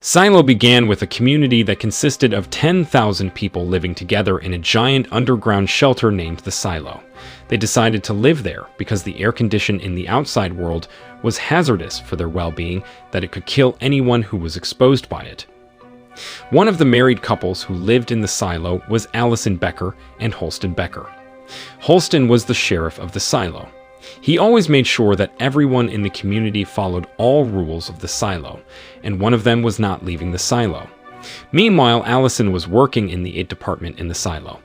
Silo began with a community that consisted of 10,000 people living together in a giant underground shelter named the Silo. They decided to live there because the air condition in the outside world was hazardous for their well-being, that it could kill anyone who was exposed by it. One of the married couples who lived in the Silo was Allison Becker and Holston Becker. Holston was the sheriff of the Silo. He always made sure that everyone in the community followed all rules of the Silo, and one of them was not leaving the Silo. Meanwhile, Allison was working in the IT department in the Silo.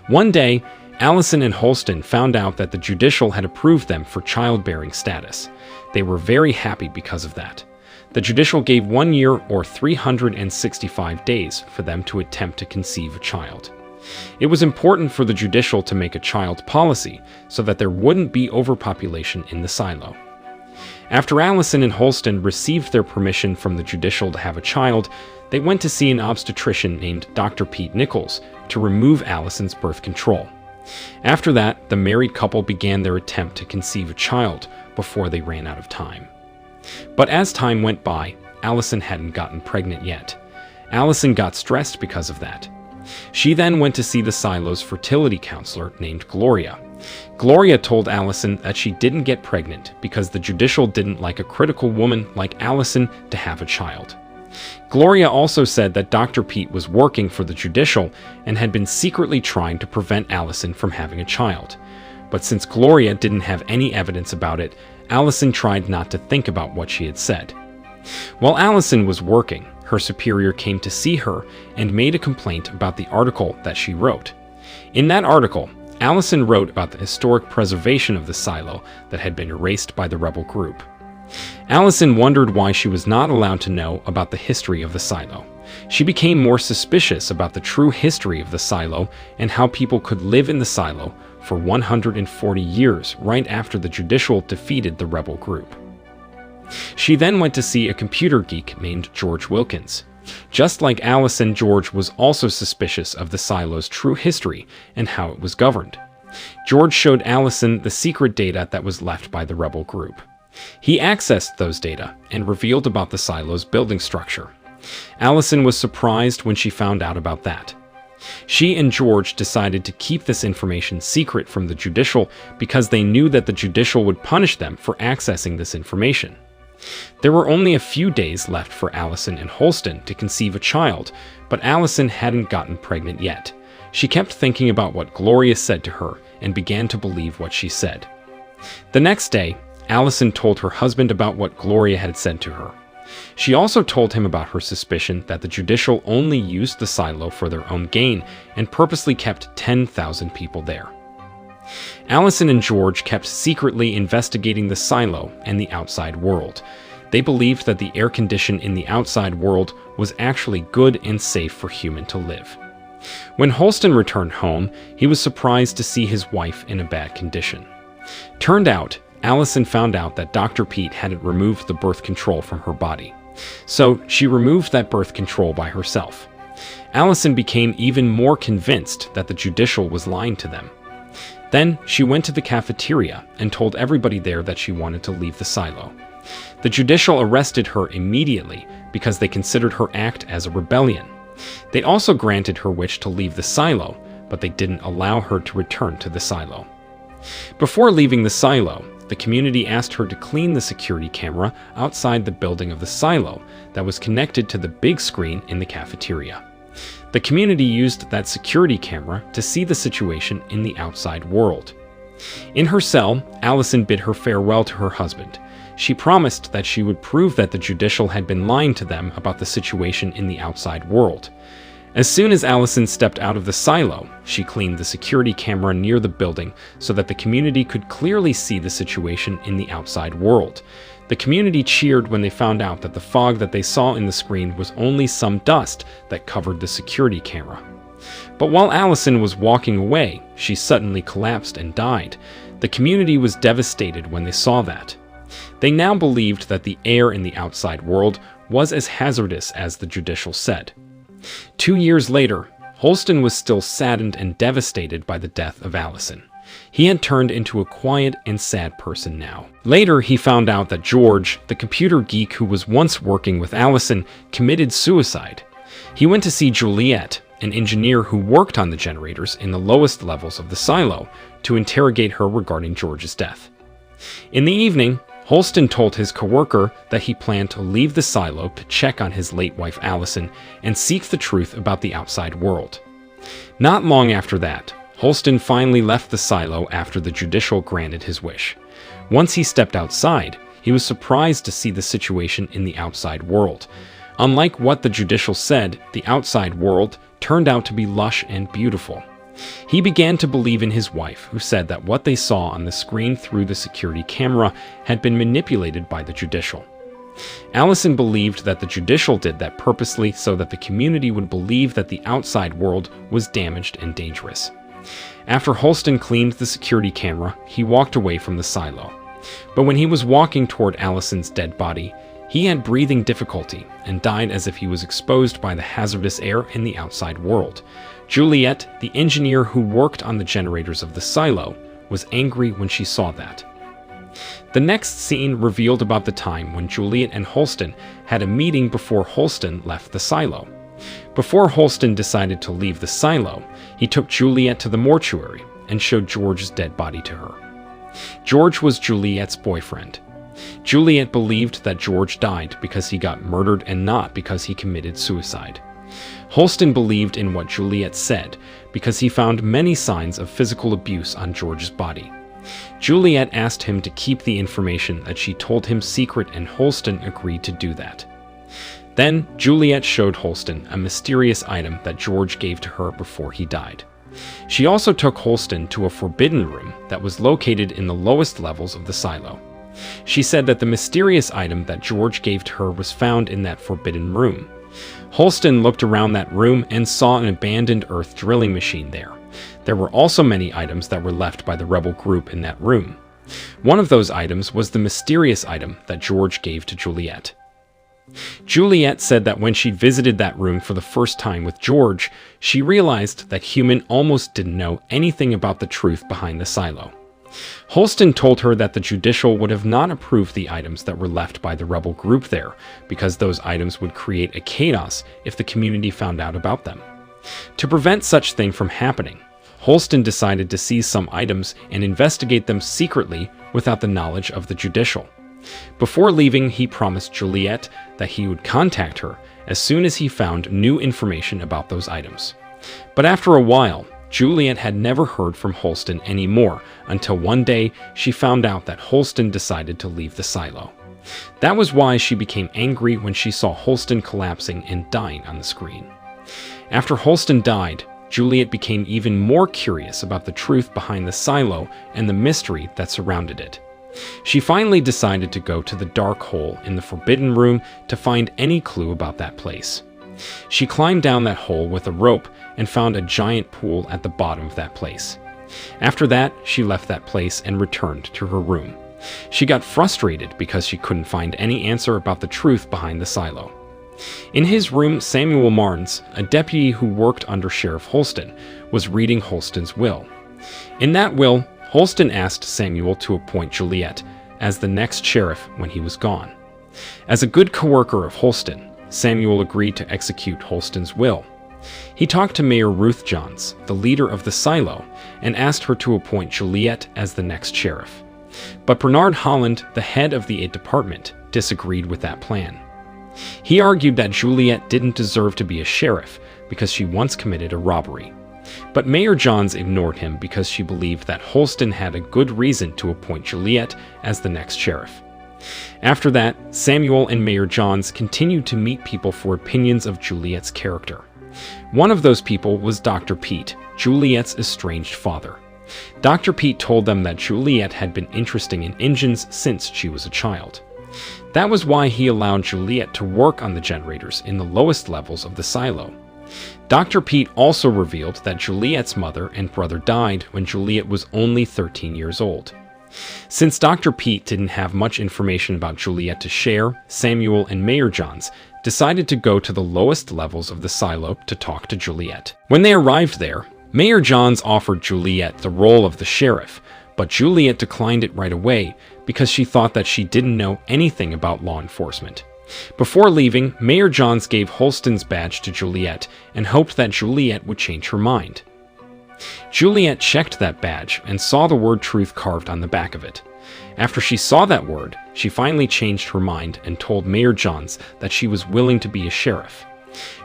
One day, Allison and Holston found out that the judicial had approved them for childbearing status. They were very happy because of that. The judicial gave 1 year or 365 days for them to attempt to conceive a child. It was important for the judicial to make a child policy so that there wouldn't be overpopulation in the Silo. After Allison and Holston received their permission from the judicial to have a child, they went to see an obstetrician named Dr. Pete Nichols to remove Allison's birth control. After that, the married couple began their attempt to conceive a child before they ran out of time. But as time went by, Allison hadn't gotten pregnant yet. Allison got stressed because of that. She then went to see the Silo's fertility counselor named Gloria. Gloria told Allison that she didn't get pregnant because the judicial didn't like a critical woman like Allison to have a child. Gloria also said that Dr. Pete was working for the judicial and had been secretly trying to prevent Allison from having a child. But since Gloria didn't have any evidence about it, Allison tried not to think about what she had said. While Allison was working, her superior came to see her and made a complaint about the article that she wrote. In that article, Allison wrote about the historic preservation of the Silo that had been erased by the rebel group. Allison wondered why she was not allowed to know about the history of the Silo. She became more suspicious about the true history of the Silo and how people could live in the Silo for 140 years right after the judicial defeated the rebel group. She then went to see a computer geek named George Wilkins. Just like Allison, George was also suspicious of the Silo's true history and how it was governed. George showed Allison the secret data that was left by the rebel group. He accessed those data and revealed about the Silo's building structure. Allison was surprised when she found out about that. She and George decided to keep this information secret from the judicial because they knew that the judicial would punish them for accessing this information. There were only a few days left for Allison and Holston to conceive a child, but Allison hadn't gotten pregnant yet. She kept thinking about what Gloria said to her and began to believe what she said. The next day, Allison told her husband about what Gloria had said to her. She also told him about her suspicion that the judicial only used the Silo for their own gain and purposely kept 10,000 people there. Allison and George kept secretly investigating the Silo and the outside world. They believed that the air condition in the outside world was actually good and safe for human to live. When Holston returned home, he was surprised to see his wife in a bad condition. Turned out, Allison found out that Dr. Pete hadn't removed the birth control from her body. So she removed that birth control by herself. Allison became even more convinced that the judicial was lying to them. Then she went to the cafeteria and told everybody there that she wanted to leave the Silo. The judicial arrested her immediately because they considered her act as a rebellion. They also granted her wish to leave the Silo, but they didn't allow her to return to the Silo. Before leaving the Silo, the community asked her to clean the security camera outside the building of the Silo that was connected to the big screen in the cafeteria. The community used that security camera to see the situation in the outside world. In her cell, Allison bid her farewell to her husband. She promised that she would prove that the judicial had been lying to them about the situation in the outside world. As soon as Allison stepped out of the Silo, she cleaned the security camera near the building so that the community could clearly see the situation in the outside world. The community cheered when they found out that the fog that they saw in the screen was only some dust that covered the security camera. But while Allison was walking away, she suddenly collapsed and died. The community was devastated when they saw that. They now believed that the air in the outside world was as hazardous as the judicial said. 2 years later, Holston was still saddened and devastated by the death of Allison. He had turned into a quiet and sad person now. Later, he found out that George, the computer geek who was once working with Allison, committed suicide. He went to see Juliet, an engineer who worked on the generators in the lowest levels of the silo, to interrogate her regarding George's death. In the evening, Holston told his coworker that he planned to leave the silo to check on his late wife Allison and seek the truth about the outside world. Not long after that, Holston finally left the silo after the judicial granted his wish. Once he stepped outside, he was surprised to see the situation in the outside world. Unlike what the judicial said, the outside world turned out to be lush and beautiful. He began to believe in his wife, who said that what they saw on the screen through the security camera had been manipulated by the judicial. Allison believed that the judicial did that purposely so that the community would believe that the outside world was damaged and dangerous. After Holston cleaned the security camera, he walked away from the silo. But when he was walking toward Allison's dead body, he had breathing difficulty and died as if he was exposed by the hazardous air in the outside world. Juliet, the engineer who worked on the generators of the silo, was angry when she saw that. The next scene revealed about the time when Juliet and Holston had a meeting before Holston left the silo. Before Holston decided to leave the silo, he took Juliet to the mortuary and showed George's dead body to her. George was Juliet's boyfriend. Juliet believed that George died because he got murdered and not because he committed suicide. Holston believed in what Juliet said because he found many signs of physical abuse on George's body. Juliet asked him to keep the information that she told him secret, and Holston agreed to do that. Then, Juliet showed Holston a mysterious item that George gave to her before he died. She also took Holston to a forbidden room that was located in the lowest levels of the silo. She said that the mysterious item that George gave to her was found in that forbidden room. Holston looked around that room and saw an abandoned earth drilling machine there. There were also many items that were left by the rebel group in that room. One of those items was the mysterious item that George gave to Juliet. Juliet said that when she visited that room for the first time with George, she realized that Human almost didn't know anything about the truth behind the silo. Holston told her that the judicial would have not approved the items that were left by the rebel group there, because those items would create a chaos if the community found out about them. To prevent such thing from happening, Holston decided to seize some items and investigate them secretly without the knowledge of the judicial. Before leaving, he promised Juliet that he would contact her as soon as he found new information about those items. But after a while, Juliet had never heard from Holston anymore until one day she found out that Holston decided to leave the silo. That was why she became angry when she saw Holston collapsing and dying on the screen. After Holston died, Juliet became even more curious about the truth behind the silo and the mystery that surrounded it. She finally decided to go to the dark hole in the forbidden room to find any clue about that place. She climbed down that hole with a rope and found a giant pool at the bottom of that place. After that, she left that place and returned to her room. She got frustrated because she couldn't find any answer about the truth behind the silo. In his room, Samuel Marnes, a deputy who worked under Sheriff Holston, was reading Holston's will. In that will, Holston asked Samuel to appoint Juliet as the next sheriff when he was gone. As a good coworker of Holston, Samuel agreed to execute Holston's will. He talked to Mayor Ruth Johns, the leader of the silo, and asked her to appoint Juliet as the next sheriff. But Bernard Holland, the head of the department, disagreed with that plan. He argued that Juliet didn't deserve to be a sheriff because she once committed a robbery. But Mayor Johns ignored him because she believed that Holston had a good reason to appoint Juliet as the next sheriff. After that, Samuel and Mayor Johns continued to meet people for opinions of Juliet's character. One of those people was Dr. Pete, Juliet's estranged father. Dr. Pete told them that Juliet had been interested in engines since she was a child. That was why he allowed Juliet to work on the generators in the lowest levels of the silo. Dr. Pete also revealed that Juliet's mother and brother died when Juliet was only 13 years old. Since Dr. Pete didn't have much information about Juliet to share, Samuel and Mayor Johns decided to go to the lowest levels of the silo to talk to Juliet. When they arrived there, Mayor Johns offered Juliet the role of the sheriff, but Juliet declined it right away because she thought that she didn't know anything about law enforcement. Before leaving, Mayor Johns gave Holston's badge to Juliet and hoped that Juliet would change her mind. Juliet checked that badge and saw the word truth carved on the back of it. After she saw that word, she finally changed her mind and told Mayor Johns that she was willing to be a sheriff.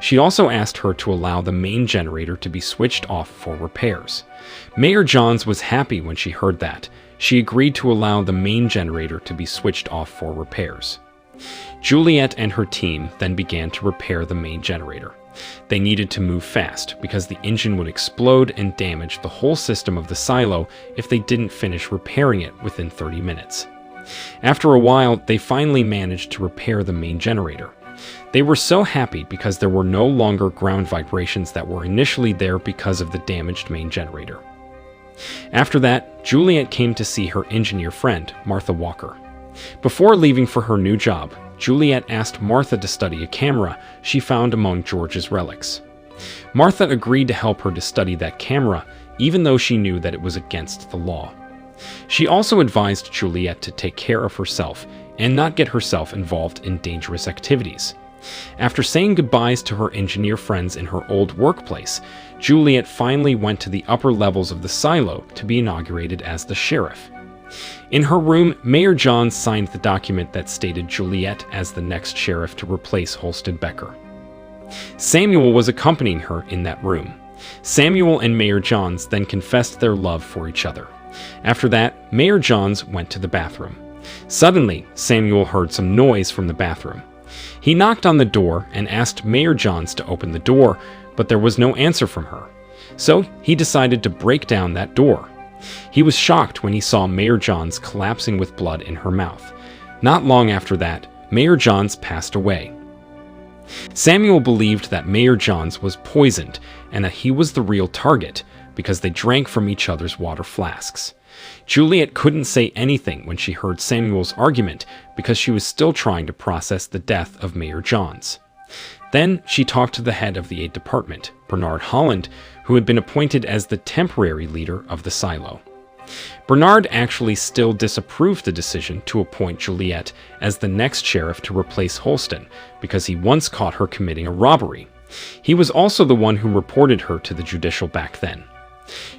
She also asked her to allow the main generator to be switched off for repairs. Mayor Johns was happy when she heard that. She agreed to allow the main generator to be switched off for repairs. Juliet and her team then began to repair the main generator. They needed to move fast because the engine would explode and damage the whole system of the silo if they didn't finish repairing it within 30 minutes. After a while, they finally managed to repair the main generator. They were so happy because there were no longer ground vibrations that were initially there because of the damaged main generator. After that, Juliet came to see her engineer friend, Martha Walker. Before leaving for her new job, Juliet asked Martha to study a camera she found among George's relics. Martha agreed to help her to study that camera, even though she knew that it was against the law. She also advised Juliet to take care of herself and not get herself involved in dangerous activities. After saying goodbyes to her engineer friends in her old workplace, Juliet finally went to the upper levels of the silo to be inaugurated as the sheriff. In her room, Mayor Johns signed the document that stated Juliet as the next sheriff to replace Holston Becker. Samuel was accompanying her in that room. Samuel and Mayor Johns then confessed their love for each other. After that, Mayor Johns went to the bathroom. Suddenly, Samuel heard some noise from the bathroom. He knocked on the door and asked Mayor Johns to open the door, but there was no answer from her. So he decided to break down that door. He was shocked when he saw Mayor Johns collapsing with blood in her mouth. Not long after that, Mayor Johns passed away. Samuel believed that Mayor Johns was poisoned and that he was the real target because they drank from each other's water flasks. Juliet couldn't say anything when she heard Samuel's argument because she was still trying to process the death of Mayor Johns. Then she talked to the head of the 8th Department, Bernard Holland, who had been appointed as the temporary leader of the silo. Bernard actually still disapproved the decision to appoint Juliet as the next sheriff to replace Holston because he once caught her committing a robbery. He was also the one who reported her to the judicial back then.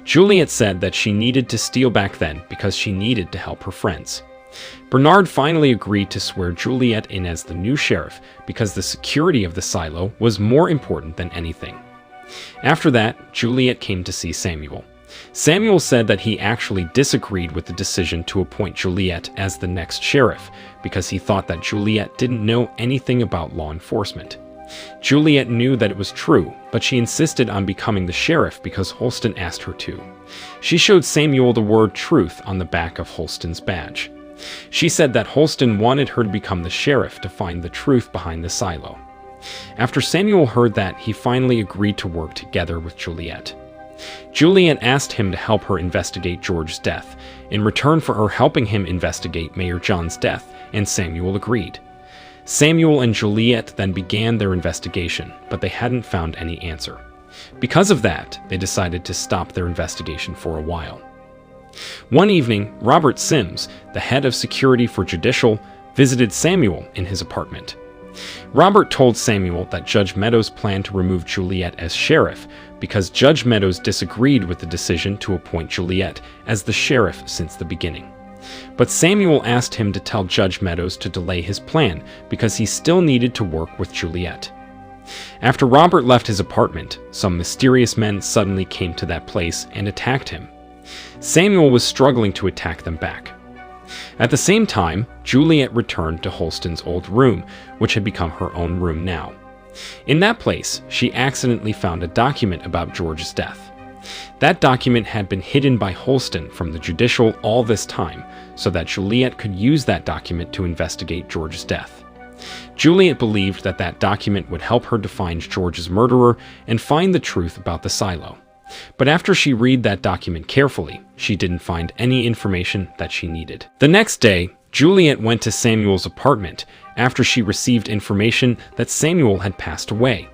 Juliet said that she needed to steal back then because she needed to help her friends. Bernard finally agreed to swear Juliet in as the new sheriff because the security of the silo was more important than anything. After that, Juliet came to see Samuel. Samuel said that he actually disagreed with the decision to appoint Juliet as the next sheriff because he thought that Juliet didn't know anything about law enforcement. Juliet knew that it was true, but she insisted on becoming the sheriff because Holston asked her to. She showed Samuel the word truth on the back of Holston's badge. She said that Holston wanted her to become the sheriff to find the truth behind the silo. After Samuel heard that, he finally agreed to work together with Juliet. Juliet asked him to help her investigate George's death, in return for her helping him investigate Mayor John's death, and Samuel agreed. Samuel and Juliet then began their investigation, but they hadn't found any answer. Because of that, they decided to stop their investigation for a while. One evening, Robert Sims, the head of security for Judicial, visited Samuel in his apartment. Robert told Samuel that Judge Meadows planned to remove Juliet as sheriff because Judge Meadows disagreed with the decision to appoint Juliet as the sheriff since the beginning. But Samuel asked him to tell Judge Meadows to delay his plan because he still needed to work with Juliet. After Robert left his apartment, some mysterious men suddenly came to that place and attacked him. Samuel was struggling to attack them back. At the same time, Juliet returned to Holston's old room, which had become her own room now. In that place, she accidentally found a document about George's death. That document had been hidden by Holston from the Judicial all this time, so that Juliet could use that document to investigate George's death. Juliet believed that that document would help her to find George's murderer and find the truth about the silo. But after she read that document carefully, she didn't find any information that she needed. The next day, Juliet went to Samuel's apartment after she received information that Samuel had passed away.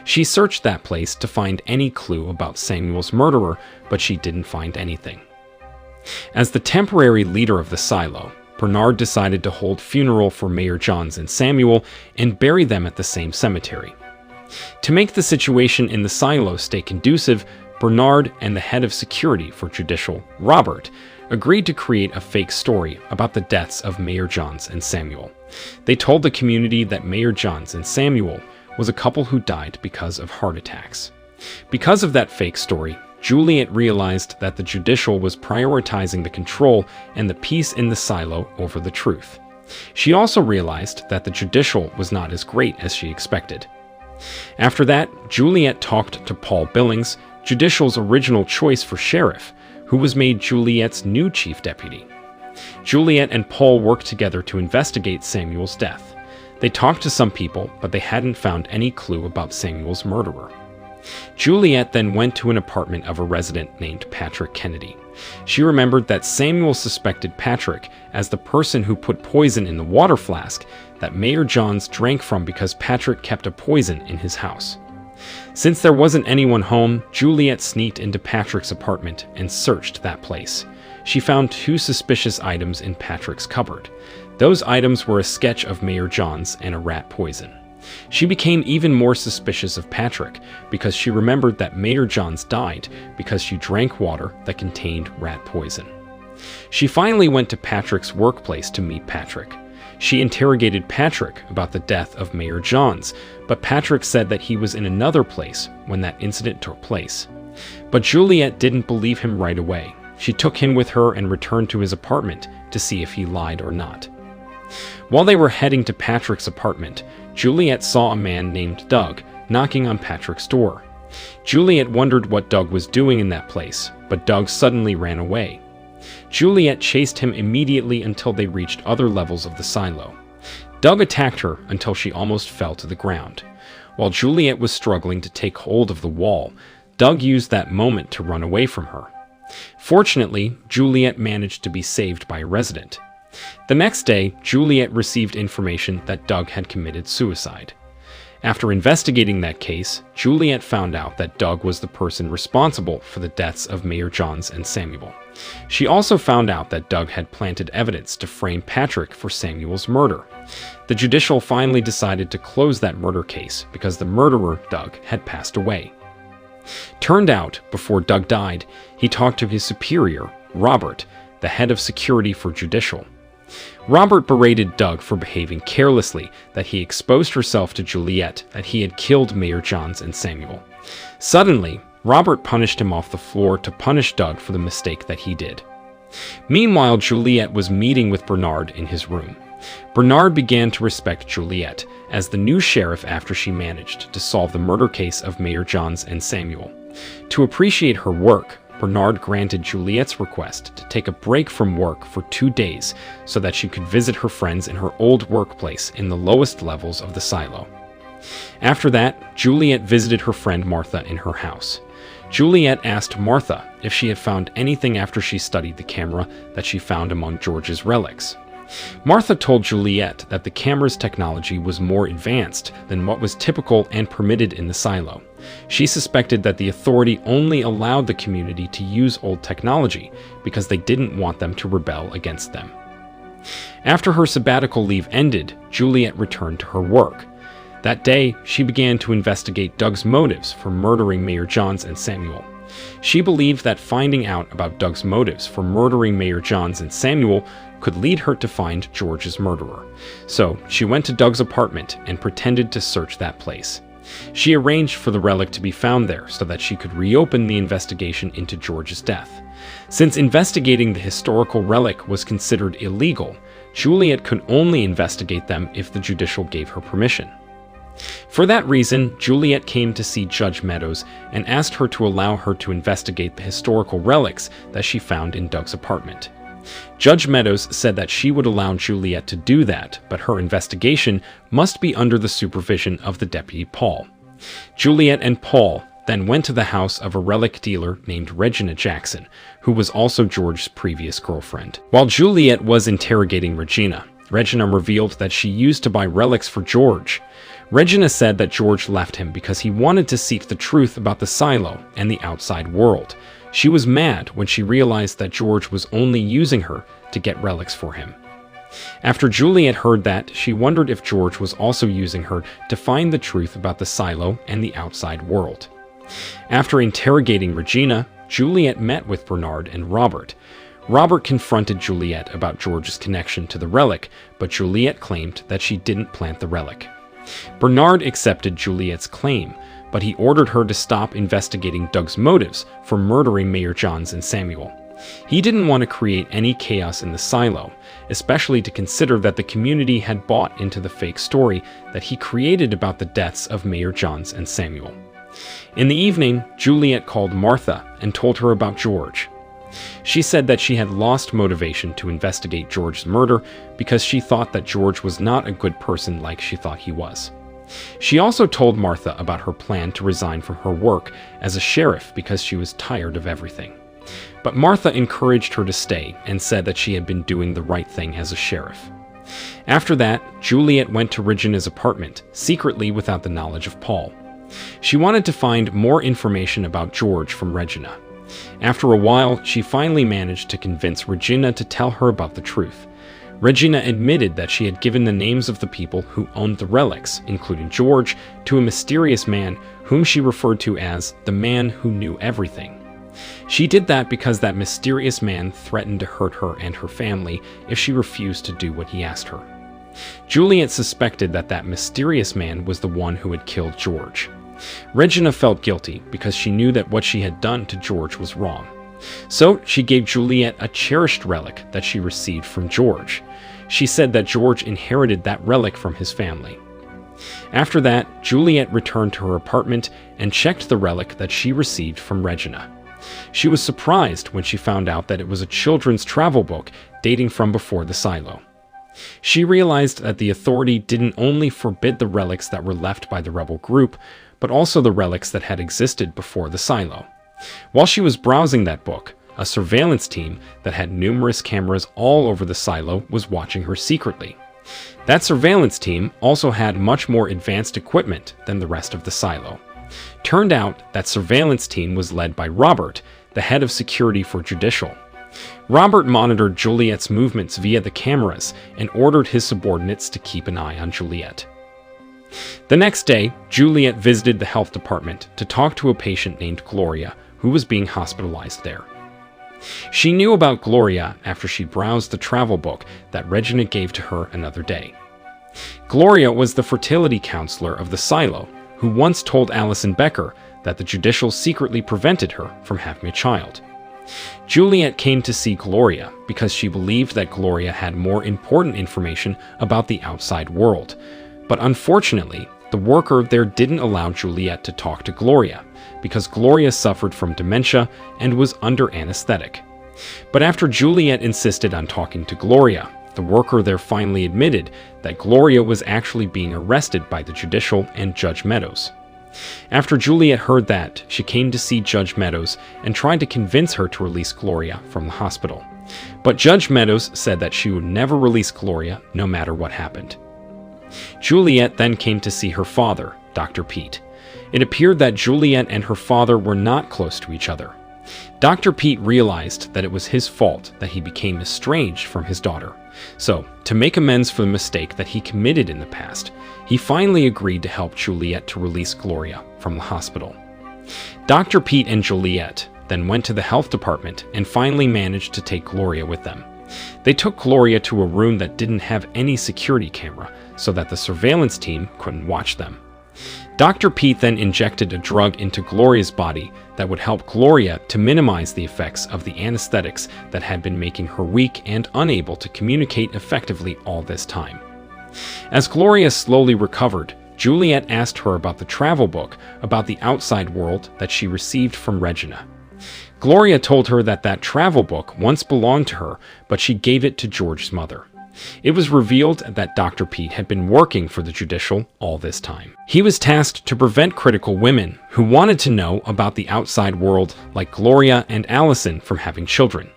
She searched that place to find any clue about Samuel's murderer, but she didn't find anything. As the temporary leader of the silo, Bernard decided to hold funeral for Mayor Johns and Samuel and bury them at the same cemetery. To make the situation in the silo stay conducive, Bernard and the head of security for Judicial, Robert, agreed to create a fake story about the deaths of Mayor Johns and Samuel. They told the community that Mayor Johns and Samuel was a couple who died because of heart attacks. Because of that fake story, Juliet realized that the Judicial was prioritizing the control and the peace in the silo over the truth. She also realized that the Judicial was not as great as she expected. After that, Juliet talked to Paul Billings, Judicial's original choice for sheriff, who was made Juliet's new chief deputy. Juliet and Paul worked together to investigate Samuel's death. They talked to some people, but they hadn't found any clue about Samuel's murderer. Juliet then went to an apartment of a resident named Patrick Kennedy. She remembered that Samuel suspected Patrick as the person who put poison in the water flask that Mayor Johns drank from because Patrick kept a poison in his house. Since there wasn't anyone home, Juliet sneaked into Patrick's apartment and searched that place. She found 2 suspicious items in Patrick's cupboard. Those items were a sketch of Mayor Johns and a rat poison. She became even more suspicious of Patrick because she remembered that Mayor Johns died because she drank water that contained rat poison. She finally went to Patrick's workplace to meet Patrick. She interrogated Patrick about the death of Mayor Johns, but Patrick said that he was in another place when that incident took place. But Juliet didn't believe him right away. She took him with her and returned to his apartment to see if he lied or not. While they were heading to Patrick's apartment, Juliet saw a man named Doug knocking on Patrick's door. Juliet wondered what Doug was doing in that place, but Doug suddenly ran away. Juliet chased him immediately until they reached other levels of the silo. Doug attacked her until she almost fell to the ground. While Juliet was struggling to take hold of the wall, Doug used that moment to run away from her. Fortunately, Juliet managed to be saved by a resident. The next day, Juliet received information that Doug had committed suicide. After investigating that case, Juliet found out that Doug was the person responsible for the deaths of Mayor Johns and Samuel. She also found out that Doug had planted evidence to frame Patrick for Samuel's murder. The Judicial finally decided to close that murder case because the murderer, Doug, had passed away. Turned out, before Doug died, he talked to his superior, Robert, the head of security for Judicial. Robert berated Doug for behaving carelessly, that he exposed herself to Juliet, that he had killed Mayor Johns and Samuel. Suddenly, Robert punished him off the floor to punish Doug for the mistake that he did. Meanwhile, Juliet was meeting with Bernard in his room. Bernard began to respect Juliet as the new sheriff after she managed to solve the murder case of Mayor Johns and Samuel. To appreciate her work, Bernard granted Juliet's request to take a break from work for 2 days so that she could visit her friends in her old workplace in the lowest levels of the silo. After that, Juliet visited her friend Martha in her house. Juliet asked Martha if she had found anything after she studied the camera that she found among George's relics. Martha told Juliet that the camera's technology was more advanced than what was typical and permitted in the silo. She suspected that the authority only allowed the community to use old technology because they didn't want them to rebel against them. After her sabbatical leave ended, Juliet returned to her work. That day, she began to investigate Doug's motives for murdering Mayor Johns and Samuel. She believed that finding out about Doug's motives for murdering Mayor Johns and Samuel could lead her to find George's murderer. So she went to Doug's apartment and pretended to search that place. She arranged for the relic to be found there so that she could reopen the investigation into George's death. Since investigating the historical relic was considered illegal, Juliet could only investigate them if the Judicial gave her permission. For that reason, Juliet came to see Judge Meadows and asked her to allow her to investigate the historical relics that she found in Doug's apartment. Judge Meadows said that she would allow Juliet to do that, but her investigation must be under the supervision of the deputy Paul. Juliet and Paul then went to the house of a relic dealer named Regina Jackson, who was also George's previous girlfriend. While Juliet was interrogating Regina revealed that she used to buy relics for George. Regina said that George left him because he wanted to seek the truth about the silo and the outside world. She was mad when she realized that George was only using her to get relics for him. After Juliet heard that, she wondered if George was also using her to find the truth about the silo and the outside world. After interrogating Regina, Juliet met with Bernard and Robert. Robert confronted Juliet about George's connection to the relic, but Juliet claimed that she didn't plant the relic. Bernard accepted Juliet's claim, but he ordered her to stop investigating Doug's motives for murdering Mayor Johns and Samuel. He didn't want to create any chaos in the silo, especially to consider that the community had bought into the fake story that he created about the deaths of Mayor Johns and Samuel. In the evening, Juliet called Martha and told her about George. She said that she had lost motivation to investigate George's murder because she thought that George was not a good person like she thought he was. She also told Martha about her plan to resign from her work as a sheriff because she was tired of everything. But Martha encouraged her to stay and said that she had been doing the right thing as a sheriff. After that, Juliet went to Regina's apartment, secretly without the knowledge of Paul. She wanted to find more information about George from Regina. After a while, she finally managed to convince Regina to tell her about the truth. Regina admitted that she had given the names of the people who owned the relics, including George, to a mysterious man whom she referred to as the man who knew everything. She did that because that mysterious man threatened to hurt her and her family if she refused to do what he asked her. Juliet suspected that that mysterious man was the one who had killed George. Regina felt guilty because she knew that what she had done to George was wrong. So she gave Juliet a cherished relic that she received from George. She said that George inherited that relic from his family. After that, Juliet returned to her apartment and checked the relic that she received from Regina. She was surprised when she found out that it was a children's travel book dating from before the silo. She realized that the authority didn't only forbid the relics that were left by the rebel group, but also the relics that had existed before the silo. While she was browsing that book, a surveillance team that had numerous cameras all over the silo was watching her secretly. That surveillance team also had much more advanced equipment than the rest of the silo. Turned out that surveillance team was led by Robert, the head of security for Judicial. Robert monitored Juliet's movements via the cameras and ordered his subordinates to keep an eye on Juliet. The next day, Juliet visited the health department to talk to a patient named Gloria, who was being hospitalized there. She knew about Gloria after she browsed the travel book that Regina gave to her another day. Gloria was the fertility counselor of the silo, who once told Allison Becker that the Judicial secretly prevented her from having a child. Juliet came to see Gloria because she believed that Gloria had more important information about the outside world. But unfortunately, the worker there didn't allow Juliet to talk to Gloria because Gloria suffered from dementia and was under anesthetic. But after Juliet insisted on talking to Gloria, the worker there finally admitted that Gloria was actually being arrested by the Judicial and Judge Meadows. After Juliet heard that, she came to see Judge Meadows and tried to convince her to release Gloria from the hospital. But Judge Meadows said that she would never release Gloria no matter what happened. Juliet then came to see her father, Dr. Pete. It appeared that Juliet and her father were not close to each other. Dr. Pete realized that it was his fault that he became estranged from his daughter. So, to make amends for the mistake that he committed in the past, he finally agreed to help Juliet to release Gloria from the hospital. Dr. Pete and Juliet then went to the health department and finally managed to take Gloria with them. They took Gloria to a room that didn't have any security camera, so that the surveillance team couldn't watch them. Dr. Pete then injected a drug into Gloria's body that would help Gloria to minimize the effects of the anesthetics that had been making her weak and unable to communicate effectively all this time. As Gloria slowly recovered, Juliet asked her about the travel book about the outside world that she received from Regina. Gloria told her that that travel book once belonged to her, but she gave it to George's mother. It was revealed that Dr. Pete had been working for the Judicial all this time. He was tasked to prevent critical women who wanted to know about the outside world, like Gloria and Allison, from having children.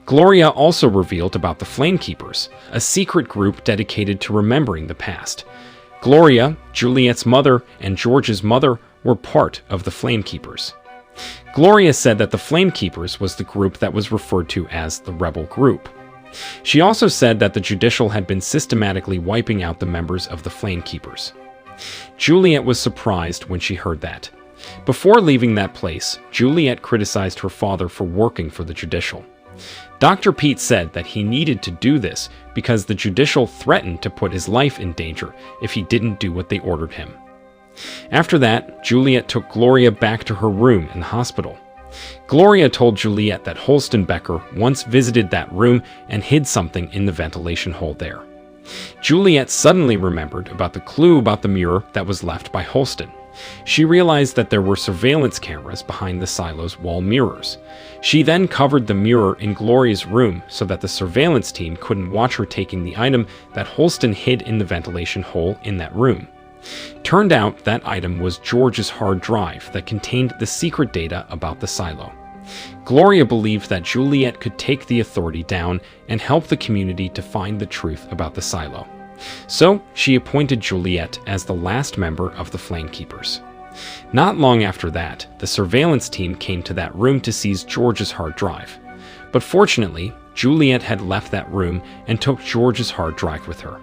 Gloria also revealed about the Flamekeepers, a secret group dedicated to remembering the past. Gloria, Juliet's mother, and George's mother were part of the Flamekeepers. Gloria said that the Flamekeepers was the group that was referred to as the rebel group. She also said that the Judicial had been systematically wiping out the members of the Flamekeepers. Juliet was surprised when she heard that. Before leaving that place, Juliet criticized her father for working for the Judicial. Dr. Pete said that he needed to do this because the Judicial threatened to put his life in danger if he didn't do what they ordered him. After that, Juliet took Gloria back to her room in the hospital. Gloria told Juliet that Holston Becker once visited that room and hid something in the ventilation hole there. Juliet suddenly remembered about the clue about the mirror that was left by Holston. She realized that there were surveillance cameras behind the silo's wall mirrors. She then covered the mirror in Gloria's room so that the surveillance team couldn't watch her taking the item that Holston hid in the ventilation hole in that room. Turned out that item was George's hard drive that contained the secret data about the silo. Gloria believed that Juliet could take the authority down and help the community to find the truth about the silo. So she appointed Juliet as the last member of the Flamekeepers. Not long after that, the surveillance team came to that room to seize George's hard drive. But fortunately, Juliet had left that room and took George's hard drive with her.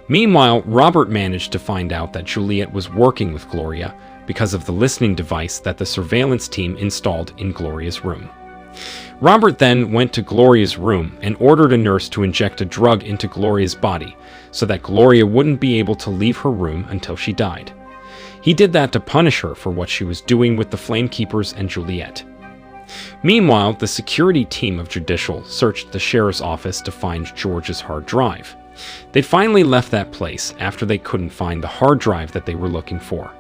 Meanwhile, Robert managed to find out that Juliet was working with Gloria because of the listening device that the surveillance team installed in Gloria's room. Robert then went to Gloria's room and ordered a nurse to inject a drug into Gloria's body so that Gloria wouldn't be able to leave her room until she died. He did that to punish her for what she was doing with the Flamekeepers and Juliet. Meanwhile, the security team of Judicial searched the sheriff's office to find George's hard drive. They finally left that place after they couldn't find the hard drive that they were looking for.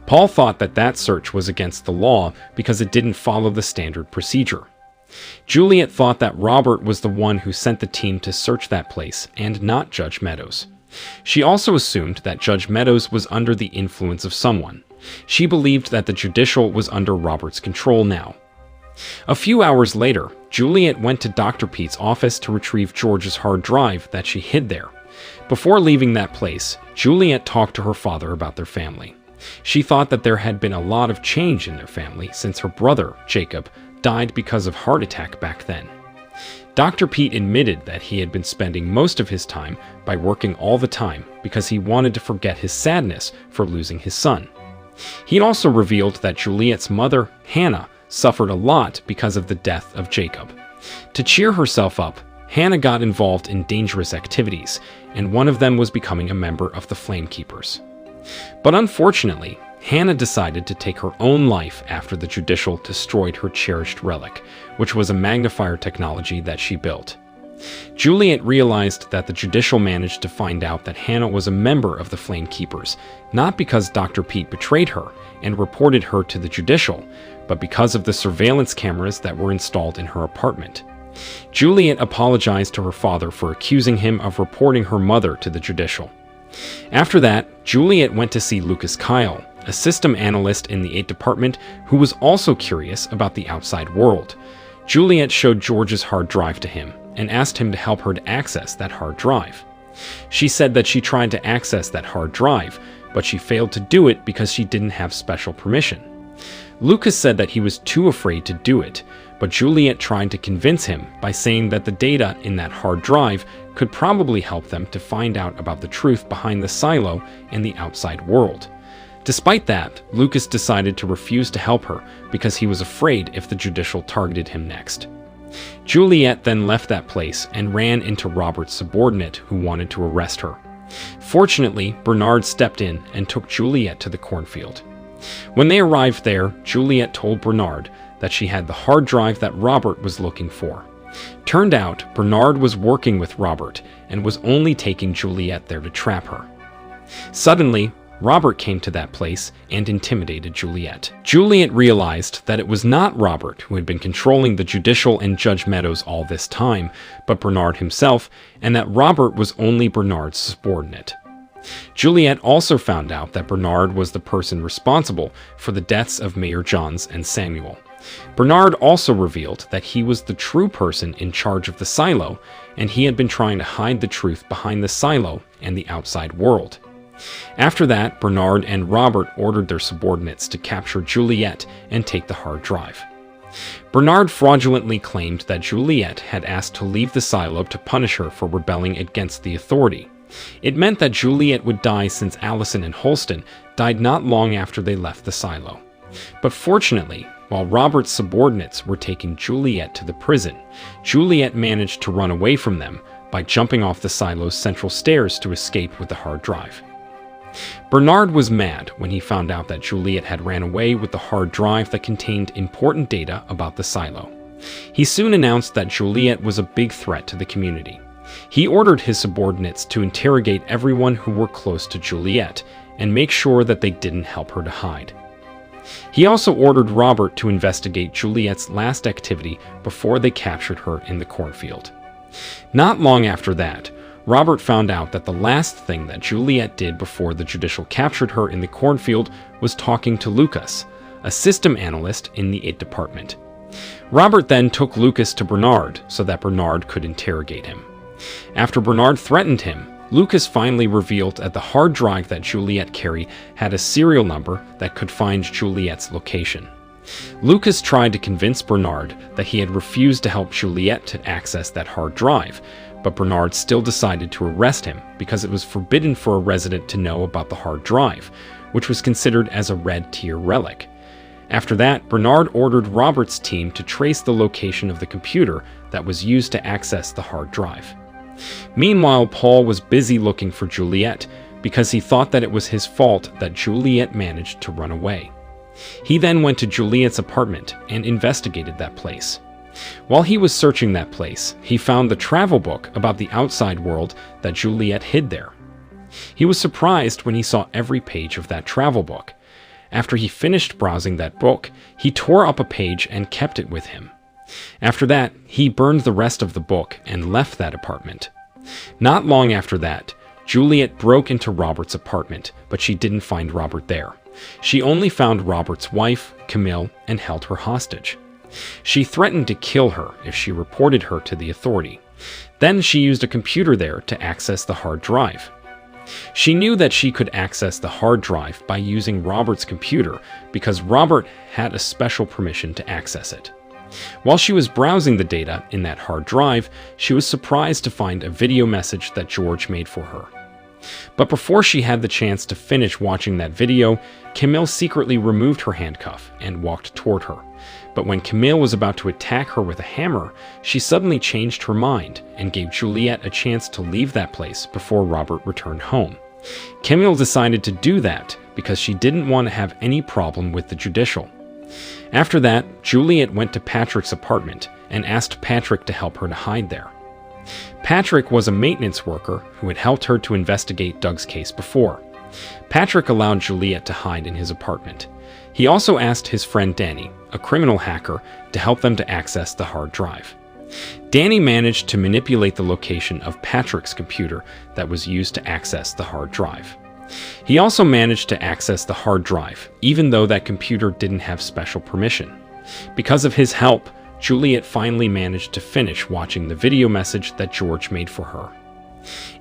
Paul thought that that search was against the law because it didn't follow the standard procedure. Juliet thought that Robert was the one who sent the team to search that place and not Judge Meadows. She also assumed that Judge Meadows was under the influence of someone. She believed that the Judicial was under Robert's control now. A few hours later, Juliet went to Dr. Pete's office to retrieve George's hard drive that she hid there. Before leaving that place, Juliet talked to her father about their family. She thought that there had been a lot of change in their family since her brother, Jacob, died because of heart attack back then. Dr. Pete admitted that he had been spending most of his time by working all the time because he wanted to forget his sadness for losing his son. He also revealed that Juliet's mother, Hannah, suffered a lot because of the death of Jacob. To cheer herself up, Hannah got involved in dangerous activities, and one of them was becoming a member of the Flamekeepers. But unfortunately, Hannah decided to take her own life after the Judicial destroyed her cherished relic, which was a magnifier technology that she built. Juliet realized that the Judicial managed to find out that Hannah was a member of the Flamekeepers, not because Dr. Pete betrayed her and reported her to the Judicial, but because of the surveillance cameras that were installed in her apartment. Juliet apologized to her father for accusing him of reporting her mother to the Judicial. After that, Juliet went to see Lucas Kyle, a system analyst in the 8th Department who was also curious about the outside world. Juliet showed George's hard drive to him and asked him to help her to access that hard drive. She said that she tried to access that hard drive, but she failed to do it because she didn't have special permission. Lucas said that he was too afraid to do it, but Juliet tried to convince him by saying that the data in that hard drive could probably help them to find out about the truth behind the silo and the outside world. Despite that, Lucas decided to refuse to help her because he was afraid if the Judicial targeted him next. Juliet then left that place and ran into Robert's subordinate who wanted to arrest her. Fortunately, Bernard stepped in and took Juliet to the cornfield. When they arrived there, Juliet told Bernard that she had the hard drive that Robert was looking for. Turned out, Bernard was working with Robert and was only taking Juliet there to trap her. Suddenly, Robert came to that place and intimidated Juliet. Juliet realized that it was not Robert who had been controlling the Judicial and Judge Meadows all this time, but Bernard himself, and that Robert was only Bernard's subordinate. Juliet also found out that Bernard was the person responsible for the deaths of Mayor Johns and Samuel. Bernard also revealed that he was the true person in charge of the silo, and he had been trying to hide the truth behind the silo and the outside world. After that, Bernard and Robert ordered their subordinates to capture Juliet and take the hard drive. Bernard fraudulently claimed that Juliet had asked to leave the silo to punish her for rebelling against the authority. It meant that Juliet would die since Allison and Holston died not long after they left the silo. But fortunately, while Robert's subordinates were taking Juliet to the prison, Juliet managed to run away from them by jumping off the silo's central stairs to escape with the hard drive. Bernard was mad when he found out that Juliet had ran away with the hard drive that contained important data about the silo. He soon announced that Juliet was a big threat to the community. He ordered his subordinates to interrogate everyone who were close to Juliet and make sure that they didn't help her to hide. He also ordered Robert to investigate Juliet's last activity before they captured her in the cornfield. Not long after that, Robert found out that the last thing that Juliet did before the Judicial captured her in the cornfield was talking to Lucas, a system analyst in the IT department. Robert then took Lucas to Bernard so that Bernard could interrogate him. After Bernard threatened him, Lucas finally revealed that the hard drive that Juliet carried had a serial number that could find Juliet's location. Lucas tried to convince Bernard that he had refused to help Juliet to access that hard drive, but Bernard still decided to arrest him because it was forbidden for a resident to know about the hard drive, which was considered as a red-tier relic. After that, Bernard ordered Robert's team to trace the location of the computer that was used to access the hard drive. Meanwhile, Paul was busy looking for Juliet because he thought that it was his fault that Juliet managed to run away. He then went to Juliet's apartment and investigated that place. While he was searching that place, he found the travel book about the outside world that Juliet hid there. He was surprised when he saw every page of that travel book. After he finished browsing that book, he tore up a page and kept it with him. After that, he burned the rest of the book and left that apartment. Not long after that, Juliet broke into Robert's apartment, but she didn't find Robert there. She only found Robert's wife, Camille, and held her hostage. She threatened to kill her if she reported her to the authority. Then she used a computer there to access the hard drive. She knew that she could access the hard drive by using Robert's computer because Robert had a special permission to access it. While she was browsing the data in that hard drive, she was surprised to find a video message that George made for her. But before she had the chance to finish watching that video, Camille secretly removed her handcuff and walked toward her. But when Camille was about to attack her with a hammer, she suddenly changed her mind and gave Juliet a chance to leave that place before Robert returned home. Camille decided to do that because she didn't want to have any problem with the Judicial. After that, Juliet went to Patrick's apartment and asked Patrick to help her to hide there. Patrick was a maintenance worker who had helped her to investigate Doug's case before. Patrick allowed Juliet to hide in his apartment. He also asked his friend Danny, a criminal hacker, to help them to access the hard drive. Danny managed to manipulate the location of Patrick's computer that was used to access the hard drive. He also managed to access the hard drive, even though that computer didn't have special permission. Because of his help, Juliet finally managed to finish watching the video message that George made for her.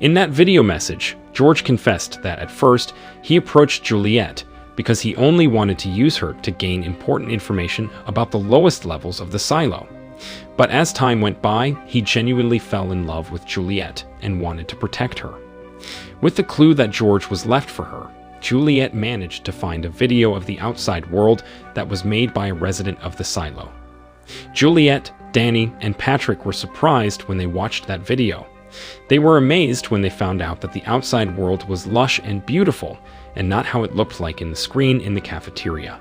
In that video message, George confessed that at first he approached Juliet because he only wanted to use her to gain important information about the lowest levels of the silo. But as time went by, he genuinely fell in love with Juliet and wanted to protect her. With the clue that George was left for her, Juliet managed to find a video of the outside world that was made by a resident of the silo. Juliet, Danny, and Patrick were surprised when they watched that video. They were amazed when they found out that the outside world was lush and beautiful, and not how it looked like in the screen in the cafeteria.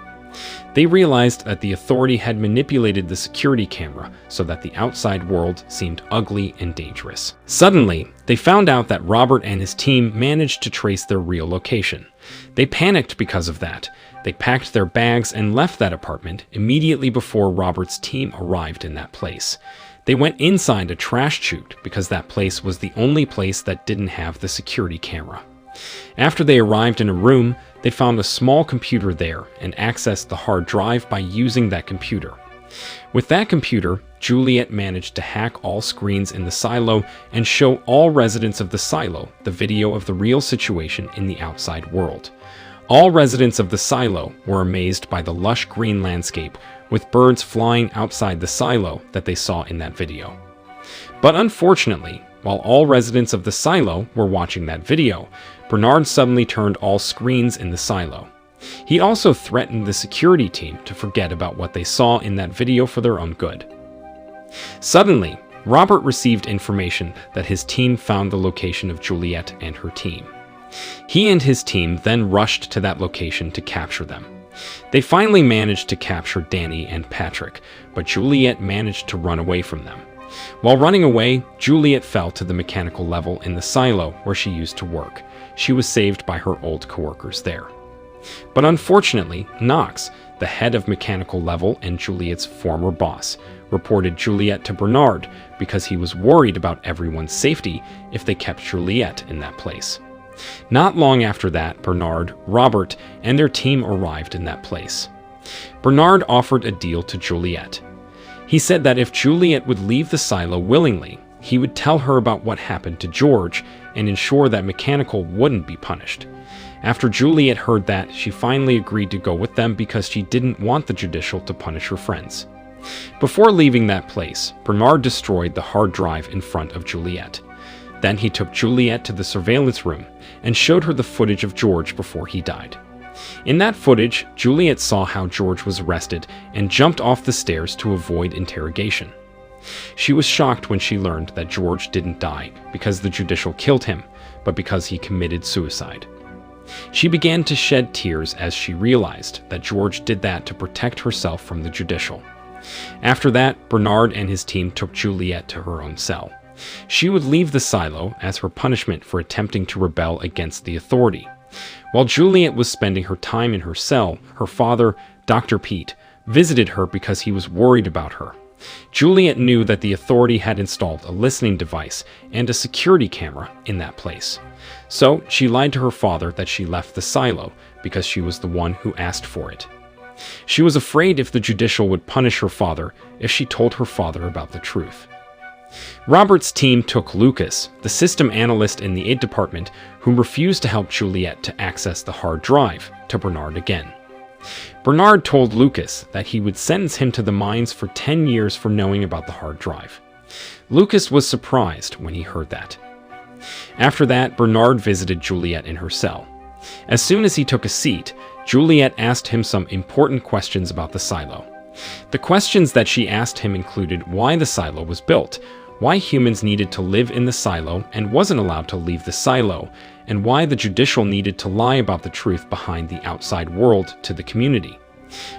They realized that the authority had manipulated the security camera so that the outside world seemed ugly and dangerous. Suddenly, they found out that Robert and his team managed to trace their real location. They panicked because of that. They packed their bags and left that apartment immediately before Robert's team arrived in that place. They went inside a trash chute because that place was the only place that didn't have the security camera. After they arrived in a room, they found a small computer there and accessed the hard drive by using that computer. With that computer, Juliet managed to hack all screens in the silo and show all residents of the silo the video of the real situation in the outside world. All residents of the silo were amazed by the lush green landscape with birds flying outside the silo that they saw in that video. But unfortunately, while all residents of the silo were watching that video, Bernard suddenly turned all screens in the silo. He also threatened the security team to forget about what they saw in that video for their own good. Suddenly, Robert received information that his team found the location of Juliet and her team. He and his team then rushed to that location to capture them. They finally managed to capture Danny and Patrick, but Juliet managed to run away from them. While running away, Juliet fell to the mechanical level in the silo where she used to work. She was saved by her old coworkers there. But unfortunately, Knox, the head of mechanical level and Juliet's former boss, reported Juliet to Bernard because he was worried about everyone's safety if they kept Juliet in that place. Not long after that, Bernard, Robert, and their team arrived in that place. Bernard offered a deal to Juliet. He said that if Juliet would leave the silo willingly, he would tell her about what happened to George and ensure that Mechanical wouldn't be punished. After Juliet heard that, she finally agreed to go with them because she didn't want the Judicial to punish her friends. Before leaving that place, Bernard destroyed the hard drive in front of Juliet. Then he took Juliet to the surveillance room and showed her the footage of George before he died. In that footage, Juliet saw how George was arrested and jumped off the stairs to avoid interrogation. She was shocked when she learned that George didn't die because the Judicial killed him, but because he committed suicide. She began to shed tears as she realized that George did that to protect herself from the Judicial. After that, Bernard and his team took Juliet to her own cell. She would leave the silo as her punishment for attempting to rebel against the authority. While Juliet was spending her time in her cell, her father, Dr. Pete, visited her because he was worried about her. Juliet knew that the authority had installed a listening device and a security camera in that place. So she lied to her father that she left the silo because she was the one who asked for it. She was afraid if the Judicial would punish her father if she told her father about the truth. Robert's team took Lucas, the system analyst in the id department who refused to help Juliet to access the hard drive, to Bernard again. Bernard told Lucas that he would sentence him to the mines for 10 years for knowing about the hard drive. Lucas was surprised when he heard that. After that, Bernard visited Juliet in her cell. As soon as he took a seat, Juliet asked him some important questions about the silo. The questions that she asked him included why the silo was built, why humans needed to live in the silo and wasn't allowed to leave the silo, and why the Judicial needed to lie about the truth behind the outside world to the community.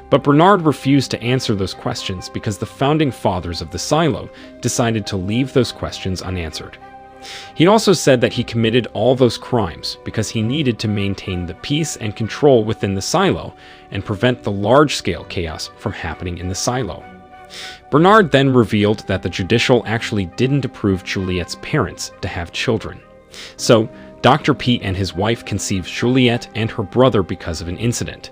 But Bernard refused to answer those questions because the founding fathers of the silo decided to leave those questions unanswered. He also said that he committed all those crimes because he needed to maintain the peace and control within the silo and prevent the large-scale chaos from happening in the silo. Bernard then revealed that the Judicial actually didn't approve Juliet's parents to have children. So, Dr. Pete and his wife conceived Juliet and her brother because of an incident.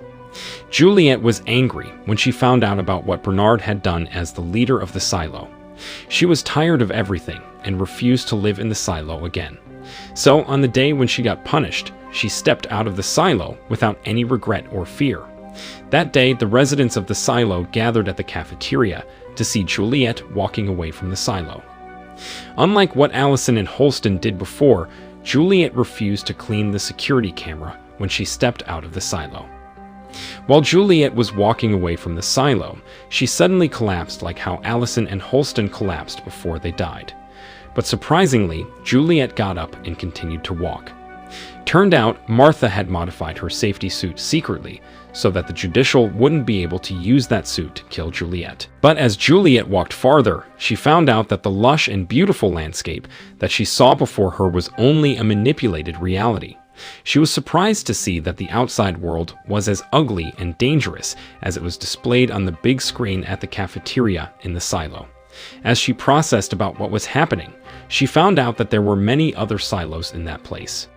Juliet was angry when she found out about what Bernard had done as the leader of the silo. She was tired of everything and refused to live in the silo again. So, on the day when she got punished, she stepped out of the silo without any regret or fear. That day, the residents of the silo gathered at the cafeteria to see Juliet walking away from the silo. Unlike what Allison and Holston did before, Juliet refused to clean the security camera when she stepped out of the silo. While Juliet was walking away from the silo, she suddenly collapsed like how Allison and Holston collapsed before they died. But surprisingly, Juliet got up and continued to walk. Turned out, Martha had modified her safety suit secretly so that the Judicial wouldn't be able to use that suit to kill Juliet. But as Juliet walked farther, she found out that the lush and beautiful landscape that she saw before her was only a manipulated reality. She was surprised to see that the outside world was as ugly and dangerous as it was displayed on the big screen at the cafeteria in the silo. As she processed about what was happening, she found out that there were many other silos in that place.